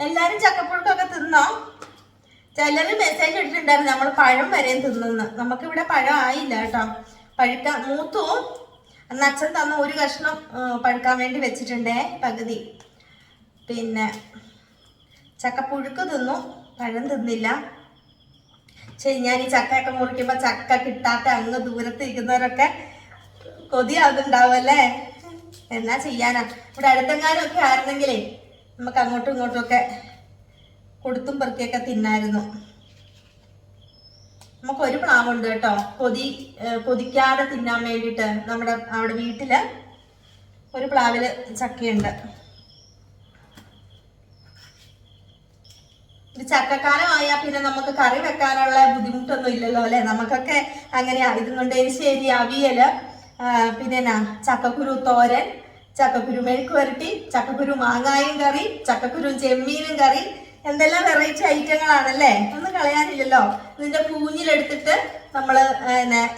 എല്ലാരും ചക്കപ്പുഴുക്കൊക്കെ തിന്നോ? ചിലര് മെസ്സേജ് ഇട്ടിട്ടുണ്ടായിരുന്നു നമ്മൾ പഴം വരെയും തിന്നുന്നു. നമുക്കിവിടെ പഴം ആയില്ല കേട്ടോ. പഴുക്കാൻ മൂത്തു. അന്ന് അച്ഛൻ തന്ന ഒരു കഷ്ണം പഴുക്കാൻ വേണ്ടി വെച്ചിട്ടുണ്ടേ, പകുതി. പിന്നെ ചക്കപ്പുഴുക്ക് തിന്നു, പഴം തിന്നില്ല. ശരി, ഞാൻ ഈ ചക്കയൊക്കെ മുറിക്കുമ്പോ ചക്ക കിട്ടാത്ത അങ്ങ് ദൂരത്ത് ഇരിക്കുന്നവരൊക്കെ കൊതിയാകുന്നുണ്ടാവും അല്ലേ? എന്നാ ചെയ്യാനാ, ഇവിടെ അടുത്തെങ്ങാനും ഒക്കെ ആയിരുന്നെങ്കിലേ നമുക്ക് അങ്ങോട്ടും ഇങ്ങോട്ടും ഒക്കെ കൊടുത്തും പെറുക്കിയൊക്കെ തിന്നായിരുന്നു. നമുക്ക് ഒരു പ്ലാവുണ്ട് കേട്ടോ, കൊതിക്കാതെ തിന്നാൻ വേണ്ടിയിട്ട്. നമ്മുടെ അവിടെ വീട്ടില് ഒരു പ്ലാവില് ചക്കയുണ്ട്. ഇത് ചക്കക്കാലമായാൽ പിന്നെ നമുക്ക് കറി വെക്കാനുള്ള ബുദ്ധിമുട്ടൊന്നും ഇല്ലല്ലോ അല്ലെ? നമുക്കൊക്കെ അങ്ങനെയാ. ഇതും കൊണ്ട് എരിശ്ശേരി, അവിയല്, പിന്നെ ചക്കക്കുരു തോരൻ, ചക്കക്കുരു മെഴുക്ക് വരട്ടി, ചക്കക്കുരു മാങ്ങായും കറി, ചക്കക്കുരു ചെമ്മീനും കറി, എന്തെല്ലാം വെറൈറ്റി ഐറ്റങ്ങളാണല്ലേ? ഒന്നും കളയാനില്ലല്ലോ. ഇതിന്റെ പൂഞ്ഞിലെടുത്തിട്ട് നമ്മള്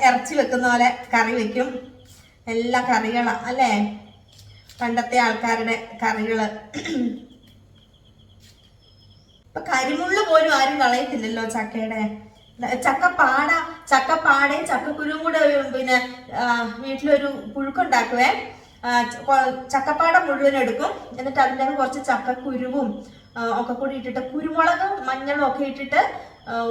ഇറച്ചി വെക്കുന്ന പോലെ കറി വെക്കും. എല്ലാ കറികളാ അല്ലേ, പണ്ടത്തെ ആൾക്കാരുടെ കറികള്. ഇപ്പൊ കരിമുള്ള് പോലും ആരും കളയത്തില്ലല്ലോ ചക്കയുടെ. ചക്കപ്പാടയും ചക്കക്കുരുവും കൂടെ പിന്നെ വീട്ടിലൊരു പുഴുക്കുണ്ടാക്കുവേ. ചക്കപ്പാട മുഴുവൻ എടുക്കും, എന്നിട്ട് അതിൻ്റെ കുറച്ച് ചക്കക്കുരുവും ഒക്കെ കൂടി ഇട്ടിട്ട് കുരുമുളകും മഞ്ഞളും ഒക്കെ ഇട്ടിട്ട്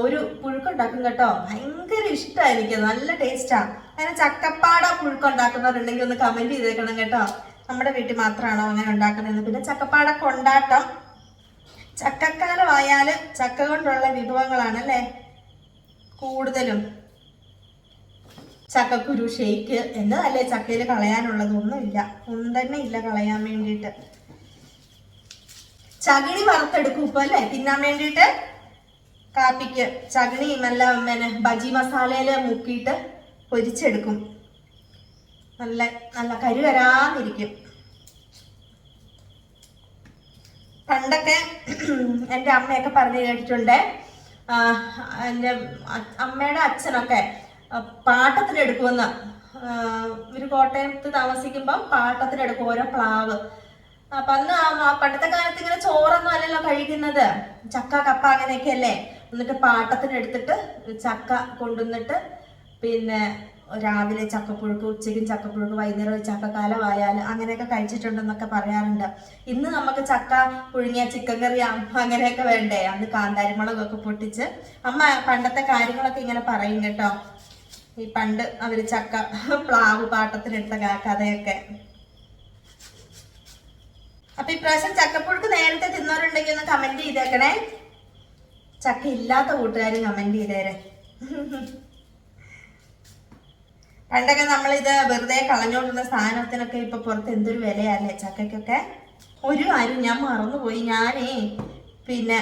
ഒരു പുഴുക്കുണ്ടാക്കും കേട്ടോ. ഭയങ്കര ഇഷ്ടമാണ് എനിക്ക്, നല്ല ടേസ്റ്റാ. അങ്ങനെ ചക്കപ്പാട പുഴുക്കുണ്ടാക്കുന്നവരുണ്ടെങ്കിൽ ഒന്ന് കമന്റ് ചെയ്തേക്കണം കേട്ടോ. നമ്മുടെ വീട്ടിൽ മാത്രമാണോ അങ്ങനെ ഉണ്ടാക്കുന്നതെന്ന്. പിന്നെ ചക്കപ്പാട കൊണ്ടാട്ടം. ചക്കക്കാലമായാല് ചക്ക കൊണ്ടുള്ള വിഭവങ്ങളാണല്ലേ കൂടുതലും. ചക്കക്കുരു ഷേക്ക് എന്നതല്ലേ ചക്കയിൽ കളയാനുള്ളതൊന്നുമില്ല, ഒന്നും തന്നെ ഇല്ല കളയാൻ വേണ്ടിയിട്ട്. ചകിണി വറുത്തെടുക്കും ഇപ്പൊ അല്ലേ തിന്നാൻ വേണ്ടിയിട്ട്. കാപ്പിക്ക് ചകിണി നല്ല ബജി മസാലയില് മുക്കിയിട്ട് പൊരിച്ചെടുക്കും. നല്ല നല്ല കരുകരാന്നിരിക്കും. പണ്ടൊക്കെ എൻ്റെ അമ്മയൊക്കെ പറഞ്ഞു കേട്ടിട്ടുണ്ട്, എൻ്റെ അമ്മയുടെ അച്ഛനൊക്കെ പാട്ടത്തിനെടുക്കുമെന്ന്. ഇവര് കോട്ടയത്ത് താമസിക്കുമ്പം പാട്ടത്തിനെടുക്കും ഓരോ പ്ലാവ്. അപ്പൊ അന്ന് പണ്ടത്തെ കാലത്ത് ഇങ്ങനെ ചോറൊന്നും അല്ലല്ലോ കഴിക്കുന്നത്, ചക്ക കപ്പ അങ്ങനെയൊക്കെ അല്ലേ. എന്നിട്ട് പാട്ടത്തിനെടുത്തിട്ട് ചക്ക കൊണ്ടുവന്നിട്ട് പിന്നെ രാവിലെ ചക്കപ്പുഴുക്ക്, ഉച്ചയ്ക്കും ചക്കപ്പുഴുക്ക്, വൈകുന്നേരം ചക്കക്കാലമായാൽ അങ്ങനെയൊക്കെ കഴിച്ചിട്ടുണ്ടെന്നൊക്കെ പറയാറുണ്ട്. ഇന്ന് നമുക്ക് ചക്ക പുഴുങ്ങിയ ചിക്കൻ കറി അങ്ങനെയൊക്കെ വേണ്ടേ? അന്ന് കാന്താരിമുളകൊക്കെ പൊട്ടിച്ച് അമ്മ പണ്ടത്തെ കാര്യങ്ങളൊക്കെ ഇങ്ങനെ പറയും കേട്ടോ. ഈ പണ്ട് അവര് ചക്ക പ്ലാവ് പാട്ടത്തിനെടുത്ത കഥയൊക്കെ. അപ്പൊ ഇപ്രാവശ്യം ചക്കപ്പുഴുക്ക് നേരത്തെ തിന്നവരുണ്ടെങ്കിൽ ഒന്ന് കമന്റ് ചെയ്തേക്കണേ. ചക്ക ഇല്ലാത്ത കൂട്ടുകാരും കമന്റ് ചെയ്തേരെ. പണ്ടൊക്കെ നമ്മളിത് വെറുതെ കളഞ്ഞോണ്ടുള്ള സാധനത്തിനൊക്കെ ഇപ്പൊ പുറത്ത് എന്തൊരു വിലയല്ലേ ചക്കയ്ക്കൊക്കെ. ഒരു കാര്യം ഞാൻ മറന്നുപോയി, ഞാനേ പിന്നെ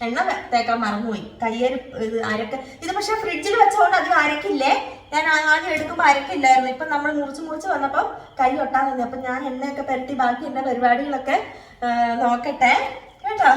എണ്ണ തേക്കാൻ മറന്നുപോയി. കയ്യേര് ഇത് അരക്ക് ഇത് പക്ഷെ ഫ്രിഡ്ജിൽ വെച്ചോണ്ട് അധികം അരക്കില്ലേ. ഞാൻ ആദ്യം എടുക്കുമ്പോൾ അരക്കില്ലായിരുന്നു. ഇപ്പൊ നമ്മൾ മുറിച്ച് വന്നപ്പോൾ കൈ ഒട്ടാൻ തന്നെ. അപ്പൊ ഞാൻ എണ്ണയൊക്കെ പുരട്ടി ബാക്കി എന്റെ പരിപാടികളൊക്കെ നോക്കട്ടെ കേട്ടോ.